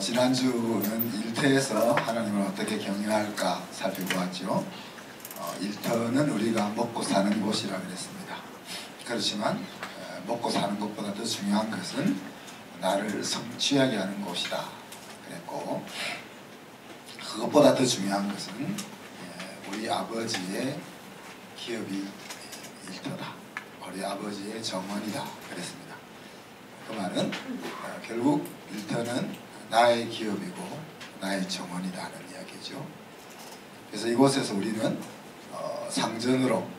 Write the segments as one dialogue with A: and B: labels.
A: 지난주는 일터에서 하나님을 어떻게 경외할까 살펴보았죠. 일터는 우리가 먹고 사는 곳이라 그랬습니다. 그렇지만 먹고 사는 것보다 더 중요한 것은 나를 성취하게 하는 곳이다 그랬고, 그것보다 더 중요한 것은 우리 아버지의 기업이 일터다, 우리 아버지의 정원이다 그랬습니다. 그 말은 결국 일터는 나의 기업이고 나의 정원이다 하는 이야기죠. 그래서 이곳에서 우리는 상전으로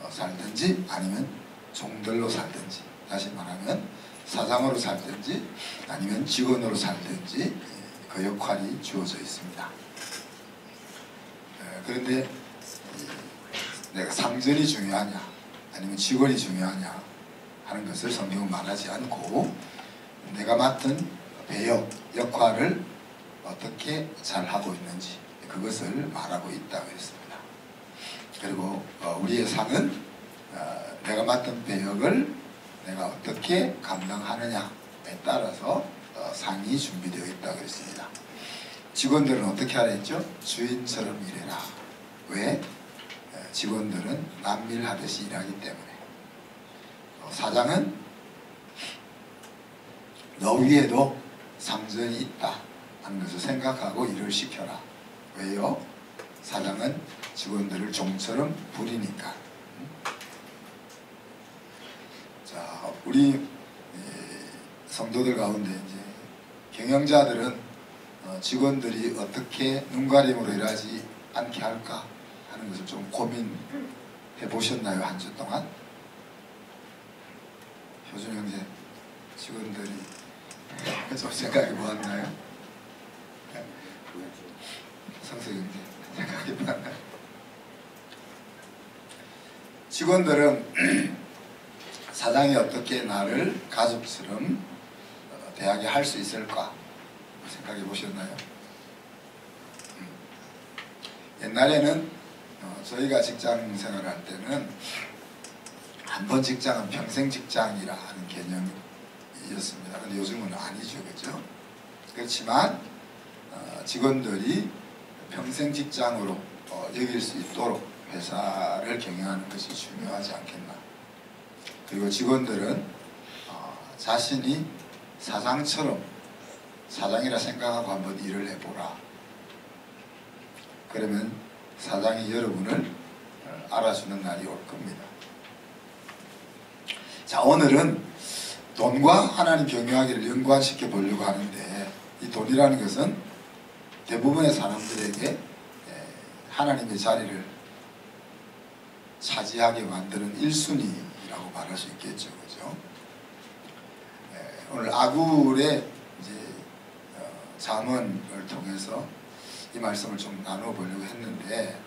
A: 살든지 아니면 종들로 살든지, 다시 말하면 사장으로 살든지 아니면 직원으로 살든지 그 역할이 주어져 있습니다. 그런데 내가 상전이 중요하냐 아니면 직원이 중요하냐 하는 것을 성경은 말하지 않고, 내가 맡은 배역, 역할을 어떻게 잘 하고 있는지 그것을 말하고 있다고 했습니다. 그리고 우리의 상은 내가 맡은 배역을 내가 어떻게 감당하느냐에 따라서 상이 준비되어 있다고 했습니다. 직원들은 어떻게 하라 했죠? 주인처럼 일해라. 왜? 직원들은 남일하듯이 일하기 때문에. 사장은 너 위에도 상전이 있다 하는 것을 생각하고 일을 시켜라. 왜요? 사장은 직원들을 종처럼 부리니까. 자, 우리 성도들 가운데 이제 경영자들은 직원들이 어떻게 눈가림으로 일하지 않게 할까 하는 것을 좀 고민해 보셨나요? 한 주 동안? 효준 형제, 직원들이 좀 생각해 보았나요? 성석 형제, 생각해 보았나요? 직원들은 사장이 어떻게 나를 가족처럼 대하게 할 수 있을까 생각해 보셨나요? 옛날에는 저희가 직장 생활할 때는 한 번 직장은 평생 직장이라 하는 개념이었습니다. 근데 요즘은 아니죠, 그죠? 그렇지만 직원들이 평생 직장으로 여길 수 있도록 회사를 경영하는 것이 중요하지 않겠나. 그리고 직원들은 자신이 사장처럼 사장이라 생각하고 한번 일을 해보라. 그러면 사장이 여러분을 알아주는 날이 올 겁니다. 자, 오늘은 돈과 하나님 경영하기를 연관시켜 보려고 하는데, 이 돈이라는 것은 대부분의 사람들에게 하나님의 자리를 차지하게 만드는 1순위라고 말할 수 있겠죠. 그죠? 오늘 아굴의 이제 잠언을 통해서 이 말씀을 좀 나눠보려고 했는데,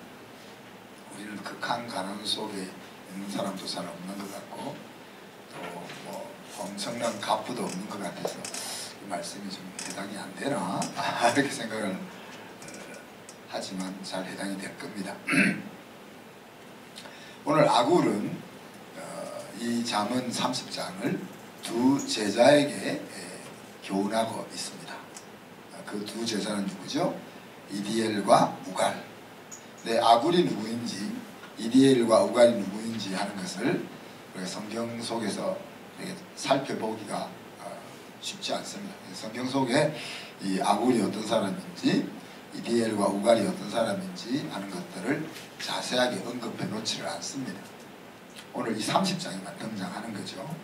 A: 우리는 극한 가난 속에 있는 사람도 잘 없는 것 같고, 또 뭐 엄청난 갑부도 없는 것 같아서 이 말씀이 좀 해당이 안 되나 이렇게 생각을 하지만 잘 해당이 될 겁니다. 오늘 아굴은 이 잠언 30장을 두 제자에게 교훈하고 있습니다. 그 두 제자는 누구죠? 이디엘과 우갈. 네, 아굴이 누구인지, 이디엘과 우갈이 누구인지 하는 것을 우리가 성경 속에서 살펴보기가 쉽지 않습니다. 성경 속에 이 아굴이 어떤 사람인지, 이디엘과 우갈이 어떤 사람인지 하는 것들을 자세하게 언급해 놓지를 않습니다. 오늘 이 30장에만 등장하는 거죠.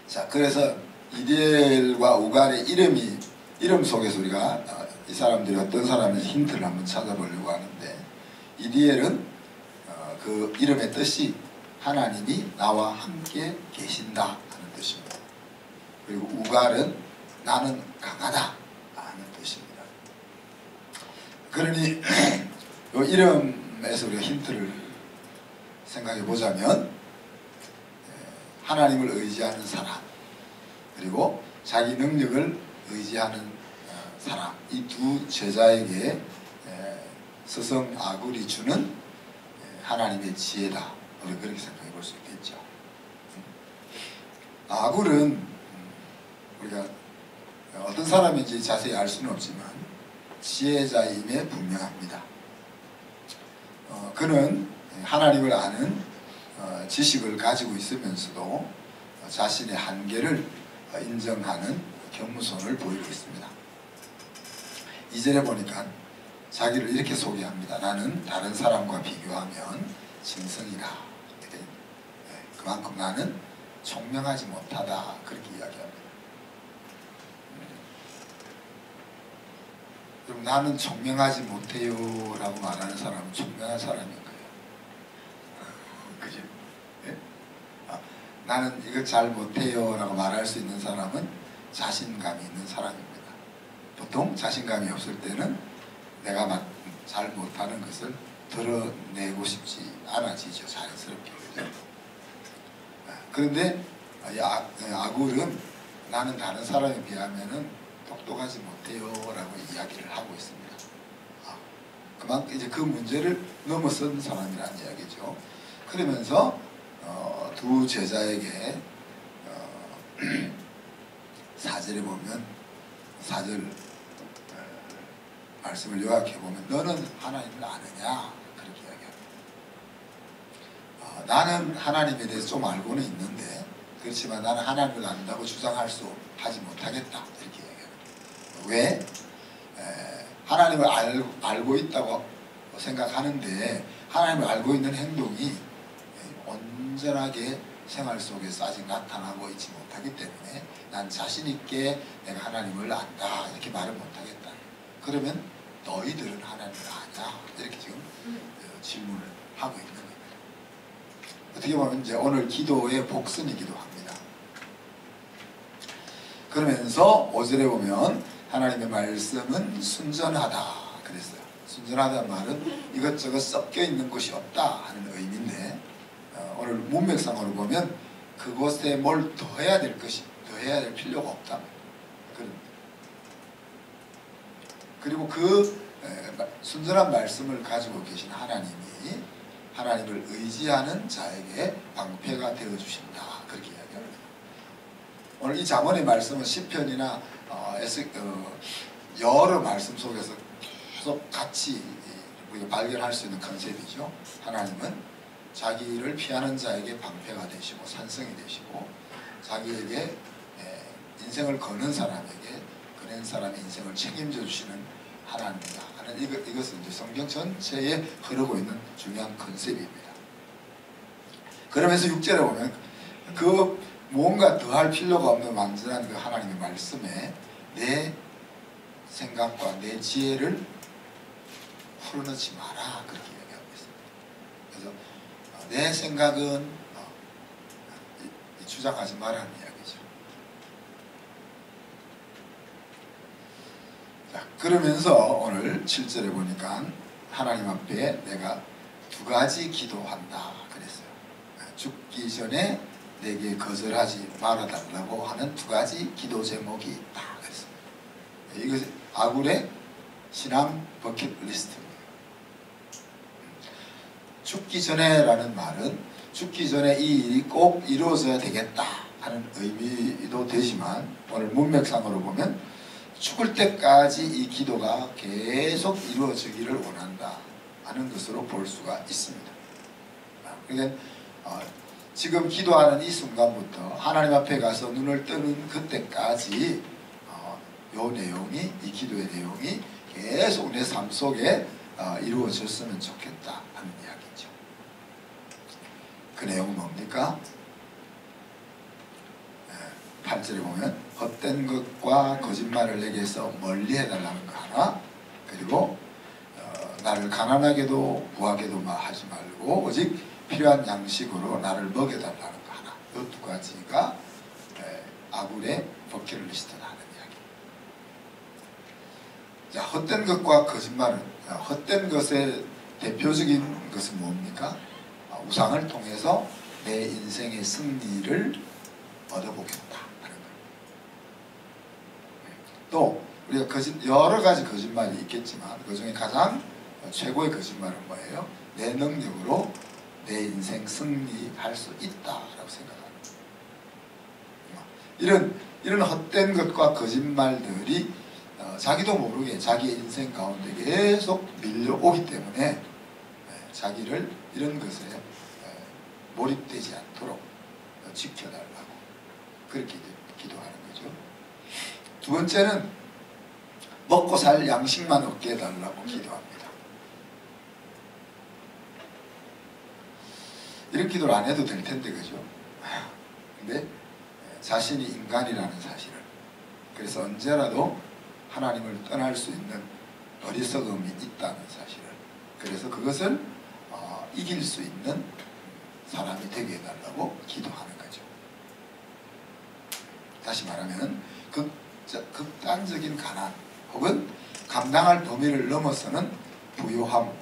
A: 자, 그래서 이디엘과 우갈의 이름 속에서 우리가 이 사람들이 어떤 사람인지 힌트를 한번 찾아보려고 하는데, 이디엘은 그 이름의 뜻이 하나님이 나와 함께 계신다 하는 뜻입니다. 그리고 우갈은 나는 강하다 하는 뜻입니다. 그러니 이 이름에서 우리가 힌트를 생각해 보자면, 하나님을 의지하는 사람, 그리고 자기 능력을 의지하는 사람, 이 두 제자에게 스승 아굴이 주는 하나님의 지혜다. 우리 그렇게 생각해 볼 수 있겠죠. 아굴은 우리가 어떤 사람인지 자세히 알 수는 없지만 지혜자임에 분명합니다. 그는 하나님을 아는 지식을 가지고 있으면서도 자신의 한계를 인정하는 겸손을 보이고 있습니다. 2절에 보니까 자기를 이렇게 소개합니다. 나는 다른 사람과 비교하면 짐승이라. 그만큼 나는 총명하지 못하다. 그렇게 이야기합니다. 그럼 나는 총명하지 못해요 라고 말하는 사람은 총명한 사람인 거예요. 그죠? 네? 나는 이거 잘 못해요 라고 말할 수 있는 사람은 자신감이 있는 사람입니다. 보통 자신감이 없을 때는 내가 잘 못하는 것을 드러내고 싶지 않아지죠. 자연스럽게. 그죠? 그런데 아굴은 나는 다른 사람에 비하면은 똑똑하지 못해요 라고 이야기를 하고 있습니다. 그만큼 이제 그 문제를 넘어선 사람이라는 이야기죠. 그러면서 두 제자에게 4절에 보면 4절 말씀을 요약해 보면 너는 하나님을 아느냐 그렇게 이야기합니다. 나는 하나님에 대해서 좀 알고는 있는데 그렇지만 나는 하나님을 안다고 하지 못하겠다 이렇게 이야기합니다. 왜? 하나님을 알고 있다고 생각하는데 하나님을 알고 있는 행동이 온전하게 생활 속에서 아직 나타나고 있지 못하기 때문에 난 자신 있게 내가 하나님을 안다 이렇게 말을 못하겠다. 그러면 너희들은 하나님을 아냐? 이렇게 지금 질문을 하고 있는 겁니다. 어떻게 보면 이제 오늘 기도의 복선이기도 합니다. 그러면서 5절에 보면 하나님의 말씀은 순전하다 그랬어요. 순전하다는 말은 이것저것 섞여 있는 것이 없다 하는 의미인데 오늘 문맥상으로 보면 그곳에 뭘 더해야 될 필요가 없다. 그리고 그 순전한 말씀을 가지고 계신 하나님이 하나님을 의지하는 자에게 방패가 되어주신다. 그렇게 이야기합니다. 오늘 이 잠언의 말씀은 시편이나 여러 말씀 속에서 계속 같이 우리가 발견할 수 있는 컨셉이죠. 하나님은 자기를 피하는 자에게 방패가 되시고 산성이 되시고 자기에게 인생을 거는 사람에게 그런 사람의 인생을 책임져 주시는 하나님이다 하는 이것은 이제 성경 전체에 흐르고 있는 중요한 컨셉입니다. 그러면서 6절에 보면 그 뭔가 더할 필요가 없는 완전한 그 하나님의 말씀에 내 생각과 내 지혜를 풀어넣지 마라 그렇게 얘기하고 있습니다. 그래서 내 생각은 주장하지 말라는 이야기죠. 자, 그러면서 오늘 7절에 보니까 하나님 앞에 내가 두 가지 기도한다 그랬어요. 죽기 전에 내게 거절하지 말아달라고 하는 두 가지 기도 제목이 있다 그랬어요. 이것이 아굴의 신앙 버킷리스트입니다. 죽기 전에 라는 말은 죽기 전에 이 일이 꼭 이루어져야 되겠다 하는 의미도 되지만 오늘 문맥상으로 보면 죽을 때까지 이 기도가 계속 이루어지기를 원한다 하는 것으로 볼 수가 있습니다. 그러니까 지금 기도하는 이 순간부터 하나님 앞에 가서 눈을 뜨는 그때까지 이 내용이 이 기도의 내용이 계속 내 삶 속에 이루어졌으면 좋겠다 하는 이야기죠. 그 내용은 뭡니까? 8절에 보면 헛된 것과 거짓말을 내게서 멀리 해달라는 거 하나, 그리고 나를 가난하게도 부하게도 하지 말고 오직 필요한 양식으로 나를 먹여달라는 거 하나. 이 두 가지가 아굴의 버킷리스트다 하는 이야기. 자, 헛된 것과 거짓말은 헛된 것의 대표적인 것은 뭡니까? 우상을 통해서 내 인생의 승리를 얻어보겠다 하는 거예요. 또 우리가 여러 가지 거짓말이 있겠지만 그 중에 가장 최고의 거짓말은 뭐예요? 내 능력으로 내 인생 승리할 수 있다라고 생각합니다. 이런 헛된 것과 거짓말들이 자기도 모르게 자기의 인생 가운데 계속 밀려오기 때문에 자기를 이런 것에 몰입되지 않도록 지켜달라고 그렇게 기도하는 거죠. 두 번째는 먹고 살 양식만 얻게 해달라고 기도합니다. 이런 기도를 안 해도 될 텐데, 그죠? 근데 자신이 인간이라는 사실을, 그래서 언제라도 하나님을 떠날 수 있는 어리석음이 있다는 사실을, 그래서 그것을 이길 수 있는 사람이 되게 해달라고 기도하는 거죠. 다시 말하면 극단적인 가난 혹은 감당할 범위를 넘어서는 부요함,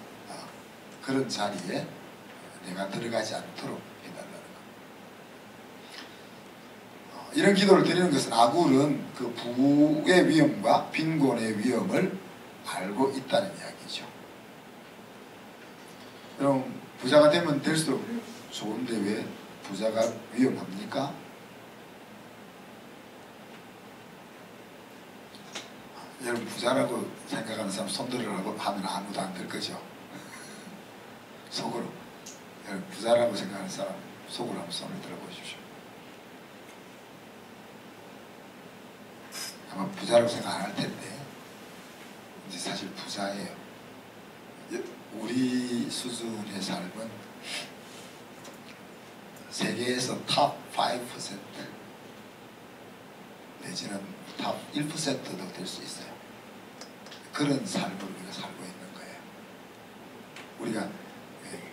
A: 그런 자리에 내가 들어가지 않도록 해달라는 것. 이런 기도를 드리는 것은 아굴은 그 부의 위험과 빈곤의 위험을 알고 있다는 이야기죠. 그럼 부자가 되면 될수록 좋은데 왜 부자가 위험합니까? 여러분, 부자라고 생각하는 사람 손들으라고 하면 아무도 안 될 거죠. 속으로. 여러분, 부자라고 생각하는 사람 속으로 한번 손을 들어보십시오. 아마 부자라고 생각 안 할 텐데 이제 사실 부자예요. 우리 수준의 삶은 세계에서 탑 5% 내지는 탑 1%도 될 수 있어요. 그런 삶을 우리가 살고 있는 거예요. 우리가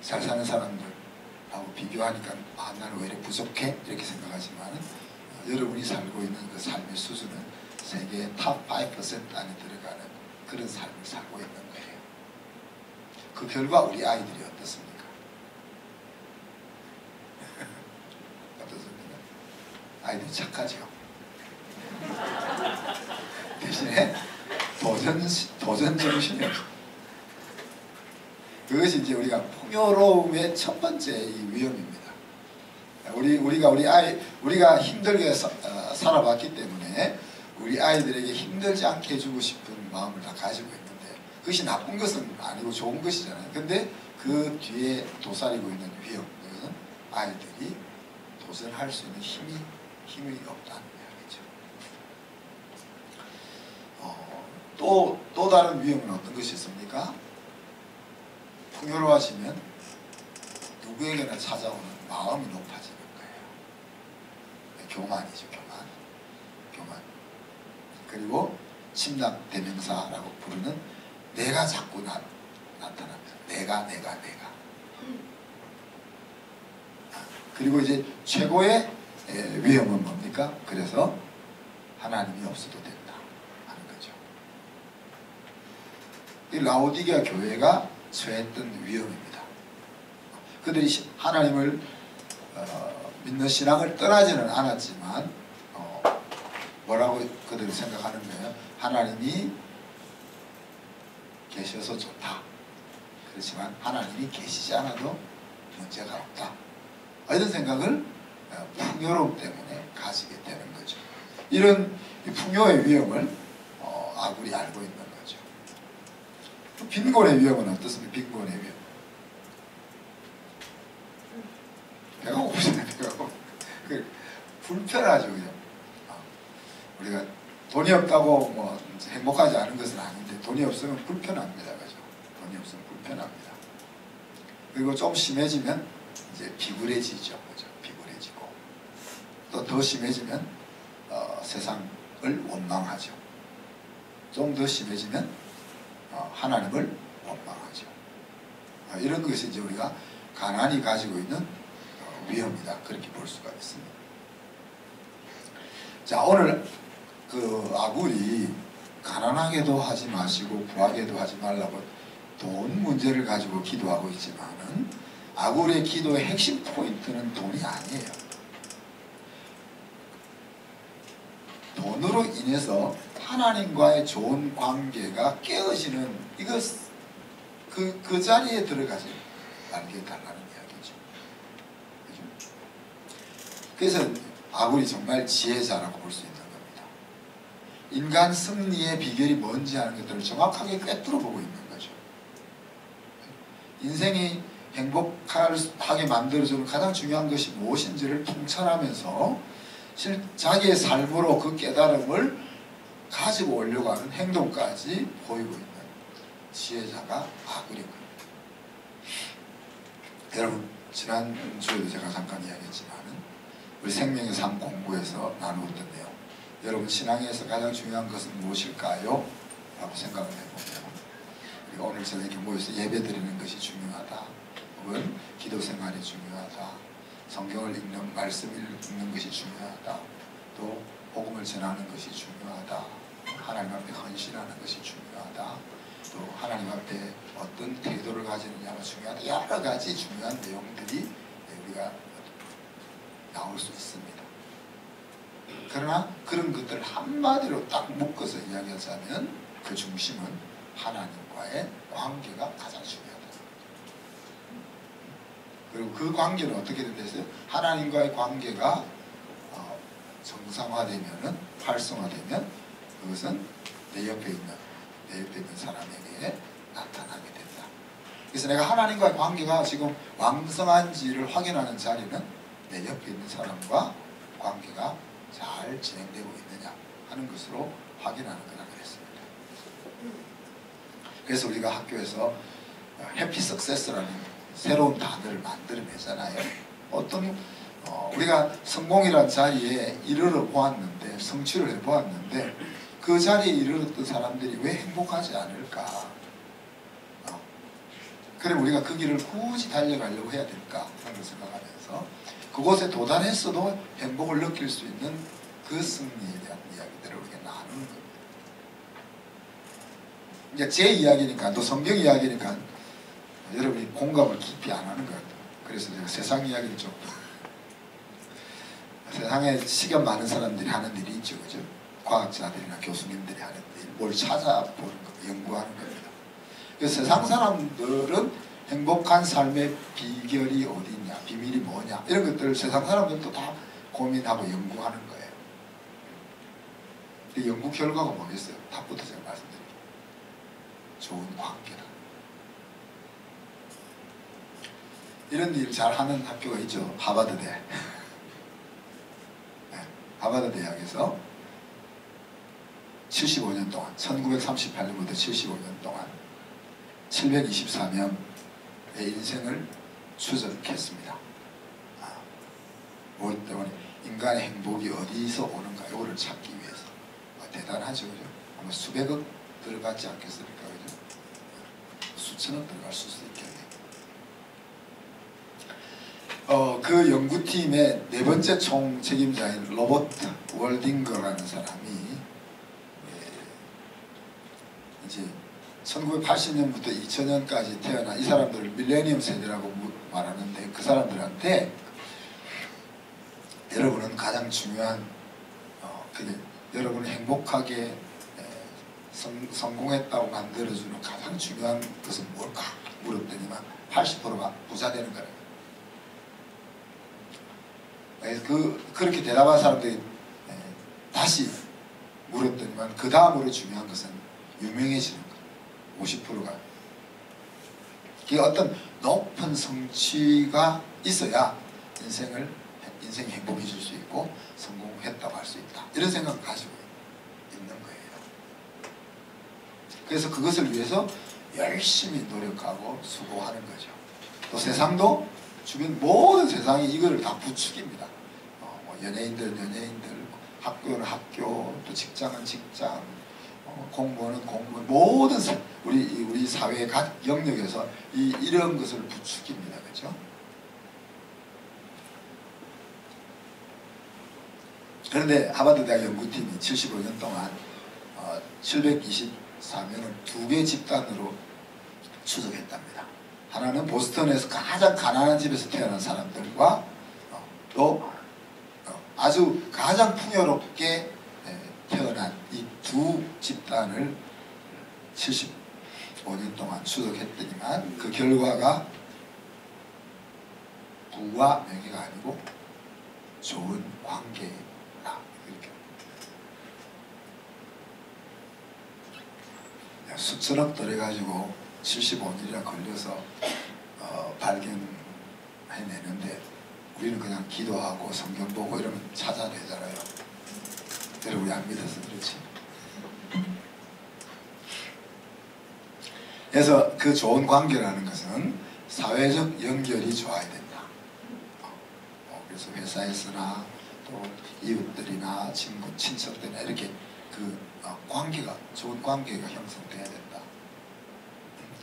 A: 잘 사는 사람들하고 비교하니까 나는 왜 이렇게 부족해? 이렇게 생각하지만 여러분이 살고 있는 그 삶의 수준은 세계의 탑 5% 안에 들어가는 그런 삶을 살고 있는 거예요. 그 결과 우리 아이들이 어떻습니까? 어떻습니까? 아이들이 착하죠. 대신에 도전 정신이 없어요. 그것이 이제 우리가 풍요로움의 첫 번째 이 위험입니다. 우리가 힘들게 살아봤기 때문에 우리 아이들에게 힘들지 않게 해주고 싶은 마음을 다 가지고 있는데, 그것이 나쁜 것은 아니고 좋은 것이잖아요. 근데 그 뒤에 도사리고 있는 위험, 그것은 아이들이 도전할 수 있는 힘이 없다는 이야기죠. 또 다른 위험은 어떤 것이 있습니까? 풍요로워지면 누구에게나 찾아오는 마음이 높아지는 거예요. 교만이죠, 교만. 그리고 침략 대명사라고 부르는 내가 자꾸 나타납니다. 내가. 그리고 이제 최고의 위험은 뭡니까? 그래서 하나님이 없어도 된다 하는 거죠. 이 라오디게아 교회가 처했던 위험입니다. 그들이 하나님을 믿는 신앙을 떠나지는 않았지만 뭐라고 그들이 생각하는 거예요? 하나님이 계셔서 좋다. 그렇지만 하나님이 계시지 않아도 문제가 없다. 이런 생각을 풍요로움 때문에 가지게 되는 거죠. 이런 풍요의 위험을 아굴이 알고 있는 거죠. 빈곤의 위험은 어떻습니까? 빈곤의 위험. 배가 고프잖아요. 배가 고프. 불편하죠, 그죠? 우리가 돈이 없다고 뭐 행복하지 않은 것은 아닌데 돈이 없으면 불편합니다, 그죠? 돈이 없으면 불편합니다. 그리고 좀 심해지면 이제 비굴해지죠, 그죠? 비굴해지고 또 더 심해지면 세상을 원망하죠. 좀 더 심해지면 하나님을 원망하죠. 이런 것이 이제 우리가 가난이 가지고 있는 위험이다, 그렇게 볼 수가 있습니다. 자, 오늘 그 아굴이 가난하게도 하지 마시고 부하게도 하지 말라고 돈 문제를 가지고 기도하고 있지만은 아굴의 기도의 핵심 포인트는 돈이 아니에요. 돈으로 인해서 하나님과의 좋은 관계가 깨어지는 그 자리에 들어가지 말게 달라는 이야기죠. 그래서 아굴이 정말 지혜자라고 볼 수 있는 겁니다. 인간 승리의 비결이 뭔지 하는 것들을 정확하게 꿰뚫어 보고 있는 거죠. 인생이 행복하게 만들어주는 가장 중요한 것이 무엇인지를 통찰하면서 자기의 삶으로 그 깨달음을 가지고 오려고 하는 행동까지 보이고 있는 지혜자가 아굴인 겁니다. 여러분, 지난주에도 제가 잠깐 이야기했지만 우리 생명의 삶 공부에서 나누었던 내용, 여러분 신앙에서 가장 중요한 것은 무엇일까요? 라고 생각을 해보면 우리가 오늘 저녁에 모여서 예배 드리는 것이 중요하다, 혹은 기도 생활이 중요하다, 성경을 읽는, 말씀을 읽는 것이 중요하다, 또 복음을 전하는 것이 중요하다, 하나님 앞에 헌신하는 것이 중요하다, 또 하나님 앞에 어떤 태도를 가지느냐가 중요하다, 여러 가지 중요한 내용들이 우리가 나올 수 있습니다. 그러나 그런 것들을 한마디로 딱 묶어서 이야기하자면 그 중심은 하나님과의 관계가 가장 중요하다. 그리고 그 관계는 어떻게 된다고요? 하나님과의 관계가 정상화되면은, 활성화되면 그것은 내 옆에 있는 사람에게 나타나게 된다. 그래서 내가 하나님과의 관계가 지금 왕성한지를 확인하는 자리는 내 옆에 있는 사람과 관계가 잘 진행되고 있느냐 하는 것으로 확인하는 거라 그랬습니다. 그래서 우리가 학교에서 해피 석세스라는 새로운 단어를 만들어내잖아요. 우리가 성공이라는 자리에 이르러 보았는데, 성취를 해보았는데 그 자리에 이르렀던 사람들이 왜 행복하지 않을까? 그럼 우리가 그 길을 굳이 달려가려고 해야 될까? 하는 걸 생각하면서 그곳에 도달했어도 행복을 느낄 수 있는 그 승리에 대한 이야기들을 우리가 나누는 겁니다. 이제 제 이야기니까, 또 성경 이야기니까 여러분이 공감을 깊이 안 하는 것 같아요. 그래서 제가 세상 이야기를 좀, 세상에 시간 많은 사람들이 하는 일이 있죠, 그죠? 과학자들이나 교수님들이 하는 일, 뭘 찾아보는 거, 연구하는 겁니다. 그래서 세상 사람들은 행복한 삶의 비결이 어디 있냐, 비밀이 뭐냐, 이런 것들을 세상 사람들도 다 고민하고 연구하는 거예요. 그 연구 결과가 뭐겠어요? 답부터 제가 말씀드릴게요. 좋은 관계다. 이런 일 잘하는 학교가 있죠. 하버드대. 네, 하버드 대학에서 75년 동안, 1938년부터 75년 동안 724명의 인생을 추적했습니다. 뭐 때문에 인간의 행복이 어디서 오는가, 이거를 찾기 위해서. 대단하죠, 그죠? 아마 수백억 들어가지 않겠습니까, 그죠? 수천억 들어갈 수도 있겠네요. 그 연구팀의 네 번째 총 책임자인 로버트 월딩거라는 사람이 이제 1980년부터 2000년까지 태어난 이 사람들을 밀레니엄 세대라고 말하는데, 그 사람들한테 여러분은 가장 중요한 여러분이 행복하게 성공했다고 만들어주는 가장 중요한 것은 뭘까 물었더니만 80%가 부자 되는 거래요. 그렇게 대답한 사람들이 다시 물었더니만 그 다음으로 중요한 것은 유명해지는 거예요. 50%가. 이게 어떤 높은 성취가 있어야 인생이 행복해질 수 있고 성공했다고 할 수 있다, 이런 생각을 가지고 있는 거예요. 그래서 그것을 위해서 열심히 노력하고 수고하는 거죠. 또 세상도, 주변 모든 세상이 이거를 다 부추깁니다. 뭐 연예인들, 학교는 학교, 또 직장은 직장, 공무원은 공무원, 모든 우리 사회의 각 영역에서 이런 것을 부추깁니다. 그렇죠? 그런데 하버드 대학 연구팀이 75년 동안 724명을 두 개의 집단으로 추적했답니다. 하나는 보스턴에서 가장 가난한 집에서 태어난 사람들과 또 아주 가장 풍요롭게 태어난 이 두 집단을 75년 동안 추적했더니만 그 결과가 부와 명예가 아니고 좋은 관계라 이렇게. 수천억 들여가지고 75일이나 걸려서 발견해내는데 우리는 그냥 기도하고 성경 보고 이러면 찾아내잖아요. 여러분이 안 믿어서 그렇지. 그래서 그 좋은 관계라는 것은 사회적 연결이 좋아야 된다. 그래서 회사에서나 또 이웃들이나 친구, 친척들이나 이렇게 그 관계가, 좋은 관계가 형성돼야 된다.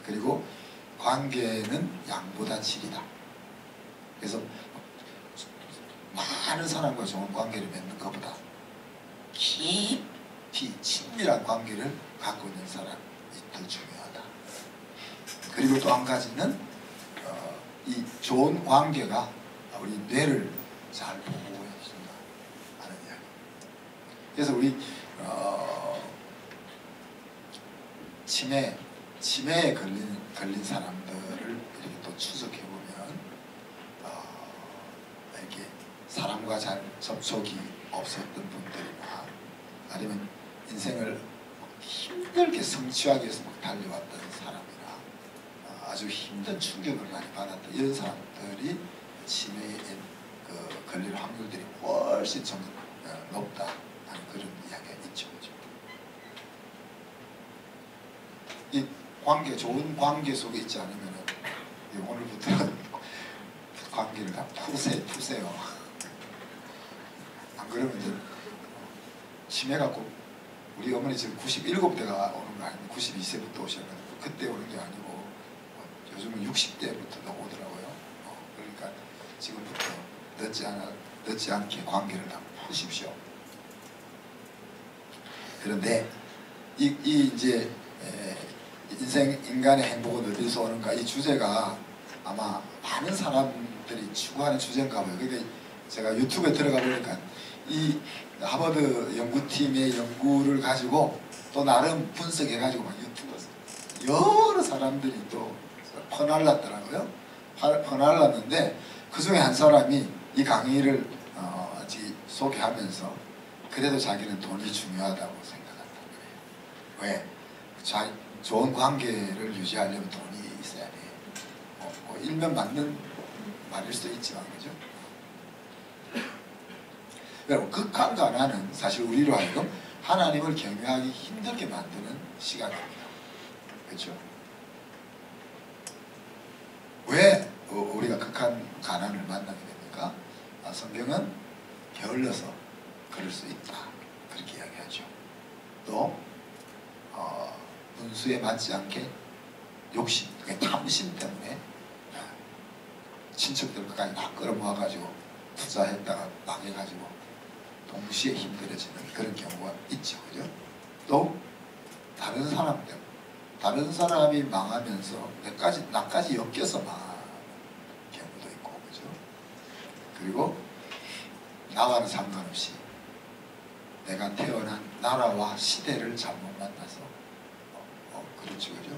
A: 그리고 관계는 양보다 질이다. 그래서 많은 사람과 좋은 관계를 맺는 것보다 깊이 친밀한 관계를 갖고 있는 사람이 더 중요하다. 그리고 또 한 가지는 이 좋은 관계가 우리 뇌를 잘 보호해준다 하는 이야기. 그래서 우리 치매에 걸린 사람들을 이렇게 또 추적해 보면 이렇게 사람과 잘 접촉이 없었던 분들이나 아니면 인생을 힘들게 성취하기 위해서 막 달려왔던 사람이나 아주 힘든 충격을 많이 받았던 이런 사람들이 치매에 걸릴 확률들이 훨씬 좀 높다 하는 그런 이야기가 있죠. 이 관계, 좋은 관계 속에 있지 않으면 오늘부터는 관계를 다 푸세요. 안 그러면 이제 치매 갖고 우리 어머니 지금 97대가 오는 거 아니면 92세부터 오셨는데 그때 오는 게 아니고 요즘은 60대부터도 오더라고요. 그러니까 지금부터 늦지 않게 관계를 다 푸십시오. 그런데 이제 인간의 행복은 어디서 오는가 이 주제가 아마 많은 사람들이 추구하는 주제인가 봐요. 그러니까 제가 유튜브에 들어가 보니까 이 하버드 연구팀의 연구를 가지고 또 나름 분석해 가지고 막 유튜브에서 여러 사람들이 또 퍼날랐더라고요. 퍼날랐는데 그 중에 한 사람이 이 강의를 소개하면서 그래도 자기는 돈이 중요하다고 생각한다는 거예요. 왜? 좋은 관계를 유지하려면 돈이 있어야 돼. 일면 맞는 말일 수도 있지만 그죠? 여러분 극한 가난은 사실 우리로 하여금 하나님을 경외하기 힘들게 만드는 시간입니다. 그렇죠? 왜 우리가 극한 가난을 만나게 됩니까? 성경은 게을러서 그럴 수 있다 그렇게 이야기하죠. 또 분수에 맞지 않게 욕심, 탐심 때문에 친척들 끝까지 다 끌어모아가지고 투자했다가 망해가지고 동시에 힘들어지는 그런 경우가 있죠. 그죠? 또 다른 사람 때문에 다른 사람이 망하면서 나까지 엮여서 망하는 경우도 있고 그죠? 그리고 나와는 상관없이 내가 태어난 나라와 시대를 잘못 만나서 그렇죠. 그죠?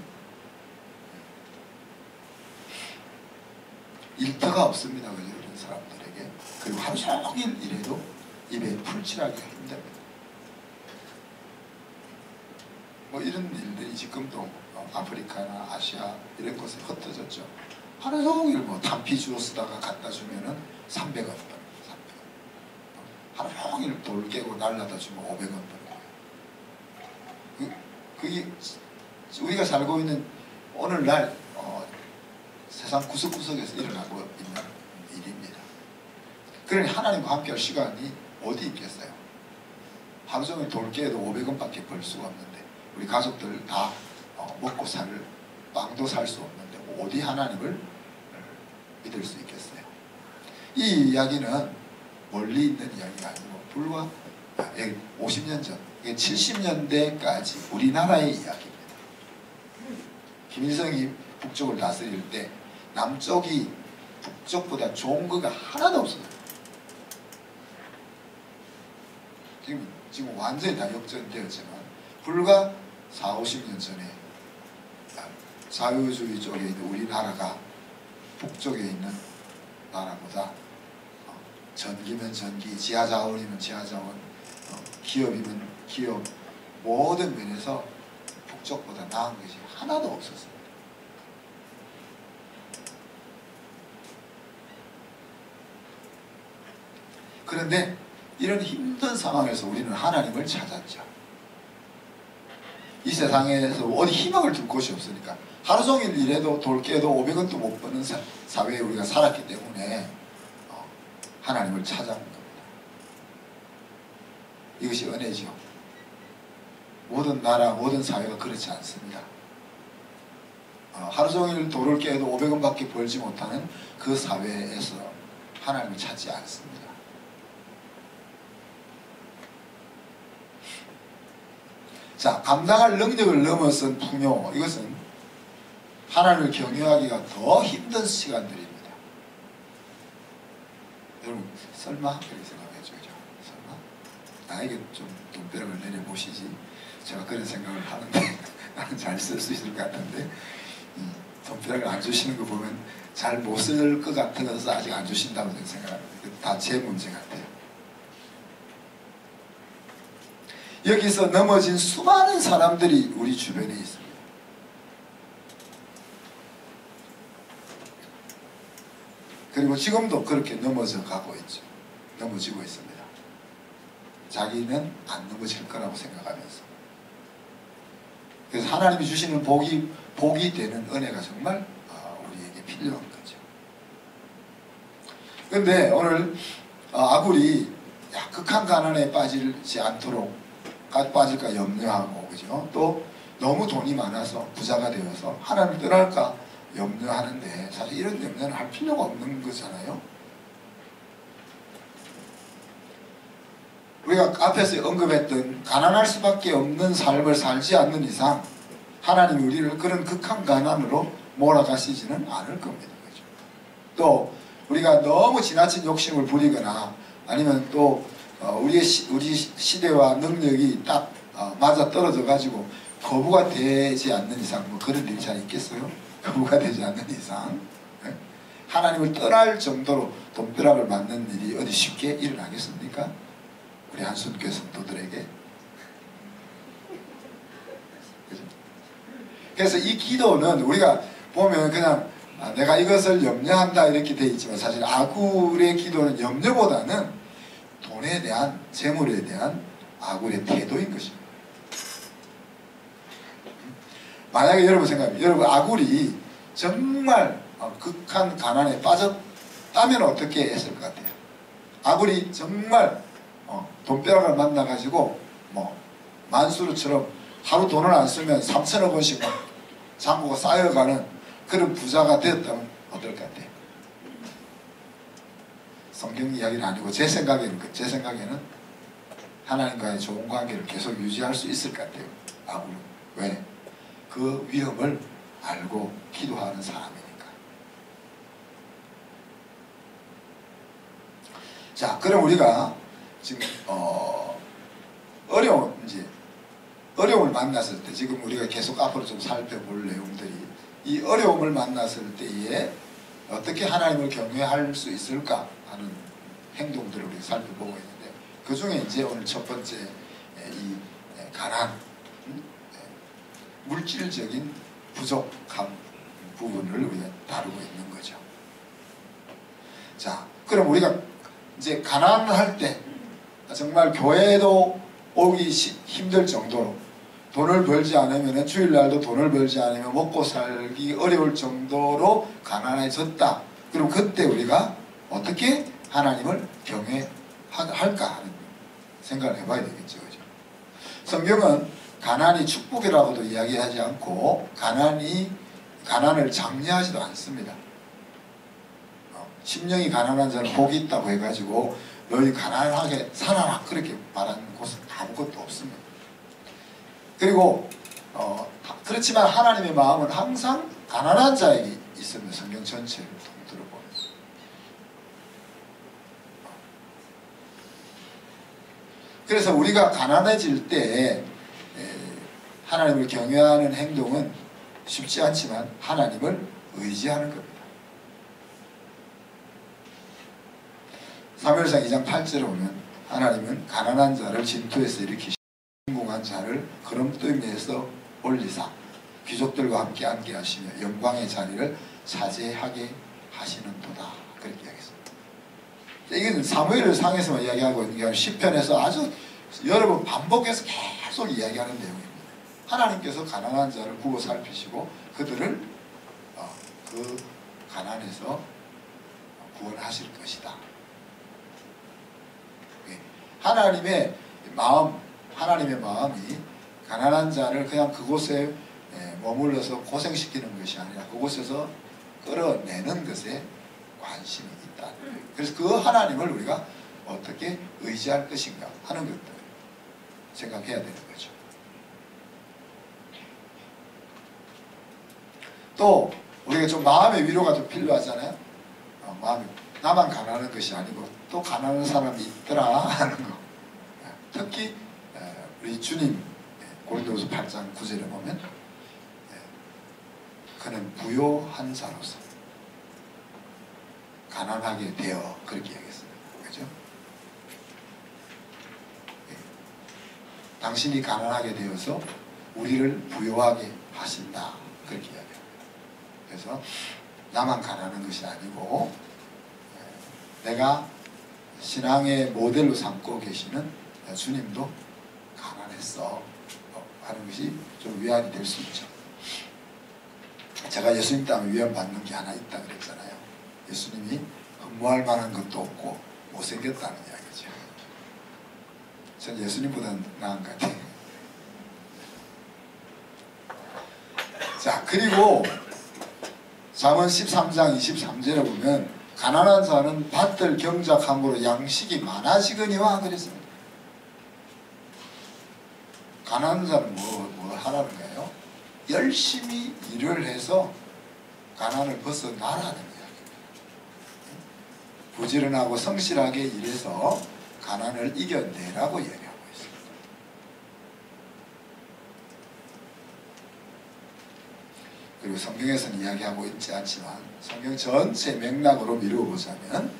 A: 일터가 없습니다. 그죠? 이런 사람들에게. 그리고 하루 종일 일해도 입에 풀칠하기가 힘듭니다. 뭐 이런 일들이 지금도 아프리카나 아시아 이런 곳에 흩어졌죠. 하루 종일 뭐 탄피 주워 쓰다가 갖다 주면은 300원 벌어요. 300원. 하루 종일 돌 깨고 날라다 주면 500원 벌어요. 그게 우리가 살고 있는 오늘날 세상 구석구석에서 일어나고 있는 일입니다. 그러니 하나님과 함께할 시간이 어디 있겠어요? 하루 종일 돌 깨도 500원밖에 벌 수가 없는데 우리 가족들 다 먹고 살 빵도 살 수 없는데 어디 하나님을 믿을 수 있겠어요? 이 이야기는 멀리 있는 이야기가 아니고 불과 50년 전 70년대까지 우리나라의 이야기입니다. 김일성이 북쪽을 다스릴 때 남쪽이 북쪽보다 좋은 거가 하나도 없어요. 지금 완전히 다 역전되었지만 불과 40-50년 전에 자유주의 쪽에 있는 우리나라가 북쪽에 있는 나라보다 전기면 전기, 지하자원이면 지하자원, 기업이면 기업, 모든 면에서 북쪽보다 나은 것이 하나도 없었습니다. 그런데 이런 힘든 상황에서 우리는 하나님을 찾았죠. 이 세상에서 어디 희망을 둘 곳이 없으니까 하루 종일 일해도 돌 깨도 500원도 못 버는 사회에 우리가 살았기 때문에 하나님을 찾아온 겁니다. 이것이 은혜죠. 모든 나라, 모든 사회가 그렇지 않습니다. 하루 종일 돌을 깨도 500원밖에 벌지 못하는 그 사회에서 하나님을 찾지 않습니다. 자, 감당할 능력을 넘어선 풍요, 이것은 하나님을 경외하기가 더 힘든 시간들입니다. 여러분, 설마 그렇게 생각해죠. 설마 나에게 좀 돈벼락을 내려보시지. 제가 그런 생각을 하는데 나는 잘 쓸 수 있을 것 같은데 돈벼락을 안 주시는 거 보면 잘 못 쓸 것 같아서 아직 안 주신다고 생각합니다. 다 제 문제 같아요. 여기서 넘어진 수많은 사람들이 우리 주변에 있습니다. 그리고 지금도 그렇게 넘어져 가고 있죠. 넘어지고 있습니다. 자기는 안 넘어질 거라고 생각하면서. 그래서 하나님이 주시는 복이 되는 은혜가 정말 우리에게 필요한 거죠. 그런데 오늘 아굴이 극한 가난에 빠지지 않도록 빠질까 염려하고, 그죠? 또 너무 돈이 많아서 부자가 되어서 하나님을 떠날까 염려하는데 사실 이런 염려는 할 필요가 없는 거잖아요. 우리가 앞에서 언급했던 가난할 수밖에 없는 삶을 살지 않는 이상 하나님이 우리를 그런 극한 가난으로 몰아가시지는 않을 겁니다. 그죠? 또 우리가 너무 지나친 욕심을 부리거나 아니면 또 우리 시대와 능력이 딱 맞아 떨어져 가지고 거부가 되지 않는 이상 뭐 그런 일이 잘 있겠어요? 거부가 되지 않는 이상 하나님을 떠날 정도로 돈벼락을 맞는 일이 어디 쉽게 일어나겠습니까? 우리 한순교 성도들에게. 그래서 이 기도는 우리가 보면 그냥 내가 이것을 염려한다 이렇게 돼 있지만 사실 아굴의 기도는 염려보다는 돈에 대한, 재물에 대한 아굴의 태도인 것입니다. 만약에 여러분 생각해요. 여러분 아굴이 정말 극한 가난에 빠졌다면 어떻게 했을 것 같아요? 아굴이 정말 돈벼락을 만나가지고 뭐 만수르처럼 하루 돈을 안 쓰면 3천억 원씩 잔고가 쌓여가는 그런 부자가 되었다면 어떨 것 같아요? 성경 이야기는 아니고 제 생각에는 하나님과의 좋은 관계를 계속 유지할 수 있을 것 같아요. 아굴은. 왜? 그 위험을 알고 기도하는 사람이니까. 자, 그럼 우리가 지금 어려움을 만났을 때, 지금 우리가 계속 앞으로 좀 살펴볼 내용들이 이 어려움을 만났을 때에 어떻게 하나님을 경외할 수 있을까 하는 행동들을 우리가 살펴보고 있는데, 그 중에 이제 오늘 첫 번째 이 가난, 물질적인 부족함 부분을 우리가 다루고 있는 거죠. 자, 그럼 우리가 이제 가난할 때 정말 교회도 오기 힘들 정도로 돈을 벌지 않으면, 주일날도 돈을 벌지 않으면 먹고 살기 어려울 정도로 가난해졌다. 그럼 그때 우리가 어떻게 하나님을 경외할까 하는 생각을 해봐야 되겠죠. 그죠? 성경은 가난이 축복이라고도 이야기하지 않고 가난을 장려하지도 않습니다. 심령이 가난한 자는 복이 있다고 해가지고 너희 가난하게 살아라 그렇게 말하는 곳은 아무것도 없습니다. 그리고 그렇지만 하나님의 마음은 항상 가난한 자에게 있습니다. 성경 전체를 통틀어 보면. 그래서 우리가 가난해질 때 하나님을 경외하는 행동은 쉽지 않지만 하나님을 의지하는 겁니다. 사무엘상 2장 8절에 보면 하나님은 가난한 자를 진토에서 일으키시고 성공한 자를 거름돌 위에서 올리사 귀족들과 함께 앉게 하시며 영광의 자리를 차지하게 하시는도다. 그렇게 이야기했습니다. 이게 사무엘 상에서만 이야기하고 있는 게 아니라 시편에서 아주 여러 번 반복해서 계속 이야기하는 내용입니다. 하나님께서 가난한 자를 구워 살피시고 그들을 그 가난에서 구원하실 것이다. 하나님의 마음이 가난한 자를 그냥 그곳에 머물러서 고생시키는 것이 아니라 그곳에서 끌어내는 것에 관심이 있다. 그래서 그 하나님을 우리가 어떻게 의지할 것인가 하는 것들 생각해야 되는 거죠. 또 우리가 좀 마음의 위로가 좀 필요하잖아요. 나만 가난한 것이 아니고 또 가난한 사람이 있더라 하는 거. 특히 우리 주님 고린도후서 8장 9절에 보면 그는 부요한 자로서 가난하게 되어 그렇게 얘기했습니다. 그죠? 당신이 가난하게 되어서 우리를 부요하게 하신다. 그렇게 이야기합니다. 그래서 나만 가난한 것이 아니고 내가 신앙의 모델로 삼고 계시는 주님도 가난했어 하는 것이 좀 위안이 될 수 있죠. 제가 예수님 때문에 위안받는 게 하나 있다 그랬잖아요. 예수님이 흠모할 만한 것도 없고 못생겼다는 이야기죠. 전 예수님보다 나은 것 같아요. 자, 그리고 잠언 13장 23절에 보면 가난한 자는 밭을 경작함으로 양식이 많아지거니와 그랬습니다. 가난한 자는 뭐 하라는 거예요? 열심히 일을 해서 가난을 벗어나라는 이야기입니다. 부지런하고 성실하게 일해서 가난을 이겨내라고 얘기하고 있습니다. 그리고 성경에서는 이야기하고 있지 않지만 성경 전체 맥락으로 미루어 보자면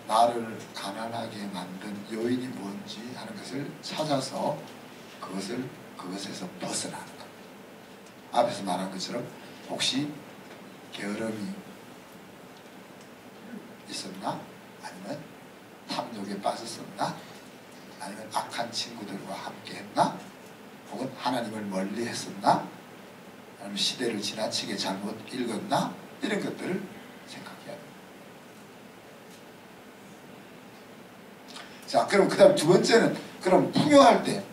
A: 나를 가난하게 만든 요인이 뭔지 하는 것을 찾아서 그것에서 벗어나는 것. 앞에서 말한 것처럼 혹시 게으름이 있었나? 아니면 탐욕에 빠졌었나? 아니면 악한 친구들과 함께 했나? 혹은 하나님을 멀리 했었나? 아니면 시대를 지나치게 잘못 읽었나? 이런 것들을 생각해야 합니다. 자, 그럼 그 다음 두 번째는 그럼 풍요할 때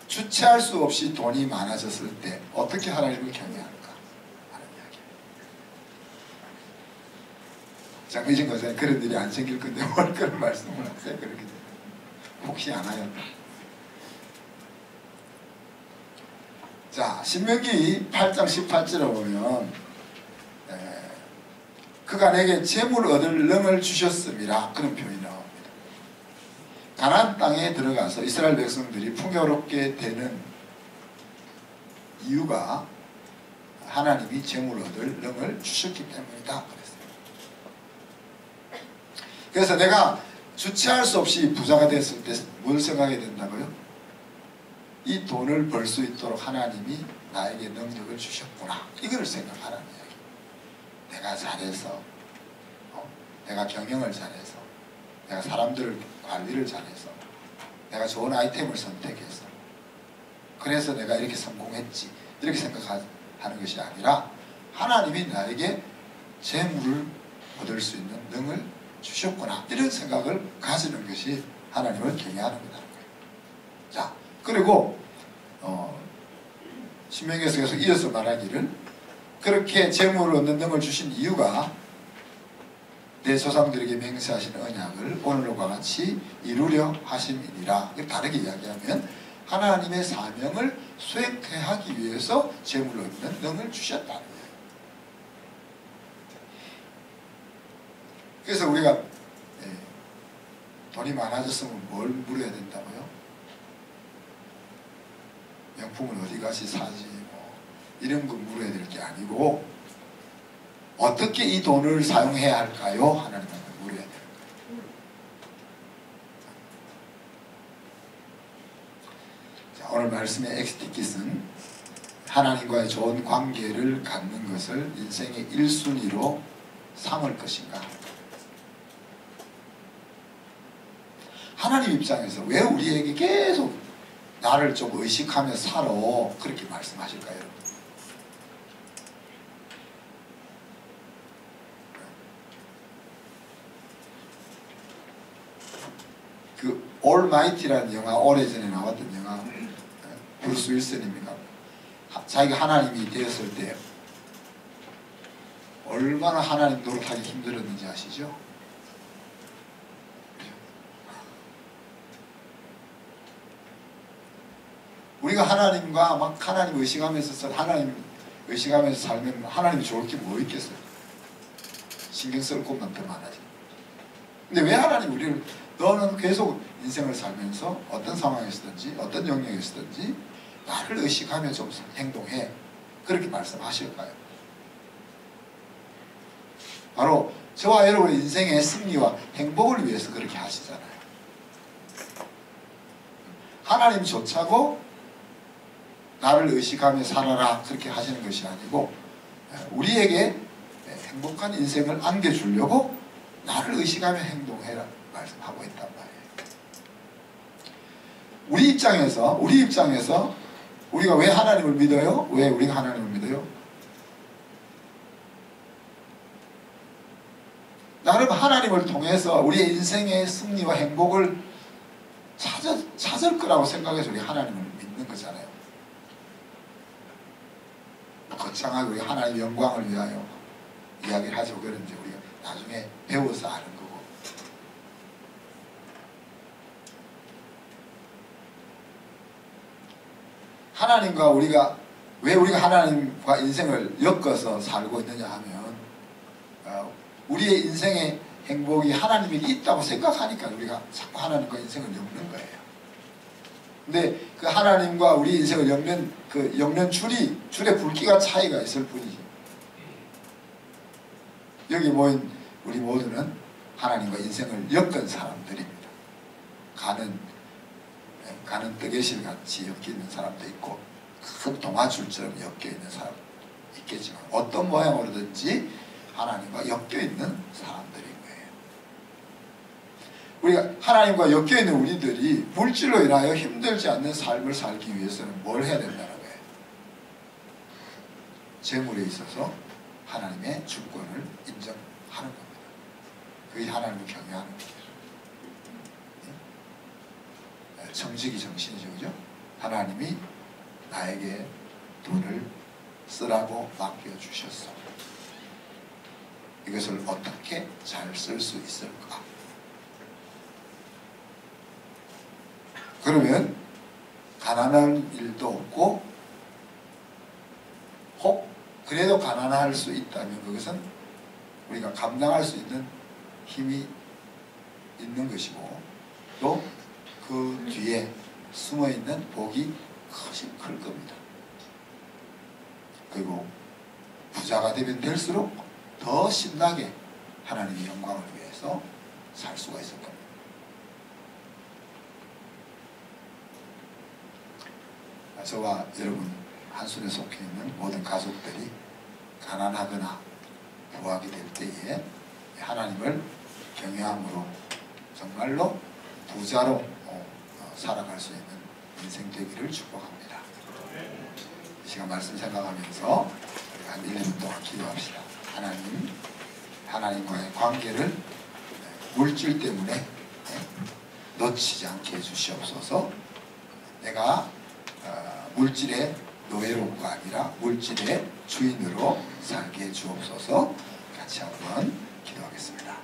A: 주체할 수 없이 돈이 많아졌을 때 어떻게 하나님을 경외하는가 하는 이야기입니다. 자, 그런 것은 그런 일이 안 생길 건데 뭘 그런 말씀을 하세요? 그렇게 되면 혹시 안 하였나? 자, 신명기 8장 18절에 보면 그가 내게 재물 얻을 능을 주셨음이라 그런 표현이 나옵니다. 가나안 땅에 들어가서 이스라엘 백성들이 풍요롭게 되는 이유가 하나님이 재물 얻을 능을 주셨기 때문이다 그랬어요. 그래서 내가 주체할 수 없이 부자가 됐을 때 뭘 생각해야 된다고요? 이 돈을 벌 수 있도록 하나님이 나에게 능력을 주셨구나. 이걸 생각하라는 이야기. 내가 잘해서 내가 경영을 잘해서 내가 사람들을 관리를 잘해서 내가 좋은 아이템을 선택해서 그래서 내가 이렇게 성공했지 이렇게 생각하는 것이 아니라 하나님이 나에게 재물을 얻을 수 있는 능을 주셨구나 이런 생각을 가지는 것이 하나님을 경외하는 거다. 자, 그리고 신명기에서 계속 이어서 말하기를 그렇게 재물을 얻는 능을 주신 이유가 내 조상들에게 맹세하신 언약을 오늘과 같이 이루려 하심이니라. 다르게 이야기하면 하나님의 사명을 수행케 하기 위해서 재물을 얻는 능을 주셨다는 거예요. 그래서 우리가 돈이 많아졌으면 뭘 물어야 된다고요? 명품은 어디 가시 사지 뭐 이런 거 물어야 될 게 아니고 어떻게 이 돈을 사용해야 할까요? 하나님한테 물어야 되는 거예요. 오늘 말씀의 엑스티킷은 하나님과의 좋은 관계를 갖는 것을 인생의 1순위로 삼을 것인가? 하나님 입장에서 왜 우리에게 계속 나를 좀 의식하며 살아 그렇게 말씀하실까요, 여러분? 그 올마이티라는 영화, 오래전에 나왔던 영화, 브루스 윌슨입니까? 자기가 하나님이 되었을 때 얼마나 하나님 노릇하기 힘들었는지 아시죠? 우리가 하나님과 막 하나님 의식하면서 살면 하나님이 좋을 게 뭐 있겠어요? 신경 쓸 것만 더 많아지. 근데 왜 하나님 우리를 너는 계속 인생을 살면서 어떤 상황에서든지 어떤 영역에서든지 나를 의식하며 좀 행동해 그렇게 말씀하실까요? 바로 저와 여러분의 인생의 승리와 행복을 위해서 그렇게 하시잖아요. 하나님 좋자고 나를 의식하며 살아라 그렇게 하시는 것이 아니고 우리에게 행복한 인생을 안겨주려고 나를 의식하며 행동해라 말씀하고 있단 말이에요. 우리 입장에서 우리가 왜 하나님을 믿어요? 왜 우리가 하나님을 믿어요? 나름 하나님을 통해서 우리의 인생의 승리와 행복을 찾을 거라고 생각해서 우리 하나님을 믿는 거잖아요. 거창하게 우리 하나님의 영광을 위하여 이야기를 하죠. 그런지 우리가 나중에 배워서 아는 거고. 하나님과 왜 우리가 하나님과 인생을 엮어서 살고 있느냐 하면 우리의 인생의 행복이 하나님이 있다고 생각하니까 우리가 자꾸 하나님과 인생을 엮는 거예요. 근데 그 하나님과 우리 인생을 엮는 줄의 굵기가 차이가 있을 뿐이지. 여기 모인 우리 모두는 하나님과 인생을 엮은 사람들입니다. 가는 뜨개실 같이 엮여 있는 사람도 있고 큰 동아줄처럼 엮여 있는 사람도 있겠지만 어떤 모양으로든지 하나님과 엮여 있는 사람들인 거예요. 우리가 하나님과 엮여 있는 우리들이 물질로 인하여 힘들지 않는 삶을 살기 위해서는 뭘 해야 된다는 거예요? 재물에 있어서 하나님의 주권을 인정하는 겁니다. 그게 하나님을 경외하는 거예요. 정직이 정신이죠, 그죠? 하나님이 나에게 돈을 쓰라고 맡겨주셨어. 이것을 어떻게 잘 쓸 수 있을까? 그러면 가난한 일도 없고 혹 그래도 가난할 수 있다면 그것은 우리가 감당할 수 있는 힘이 있는 것이고 또 그 뒤에 숨어있는 복이 훨씬 클 겁니다. 그리고 부자가 되면 될수록 더 신나게 하나님의 영광을 위해서 살 수가 있을 겁니다. 저와 여러분 한순에 속해 있는 모든 가족들이 가난하거나 부하게 될 때에 하나님을 경외함으로 정말로 부자로 살아갈 수 있는 인생 되기를 축복합니다. 이 시간 말씀 생각하면서 한 1년 동안 기도합시다. 하나님과의 관계를 물질 때문에 놓치지 않게 해주시옵소서. 내가 물질의 노예로가 아니라 물질의 주인으로 살게 해주옵소서. 같이 한번 기도하겠습니다.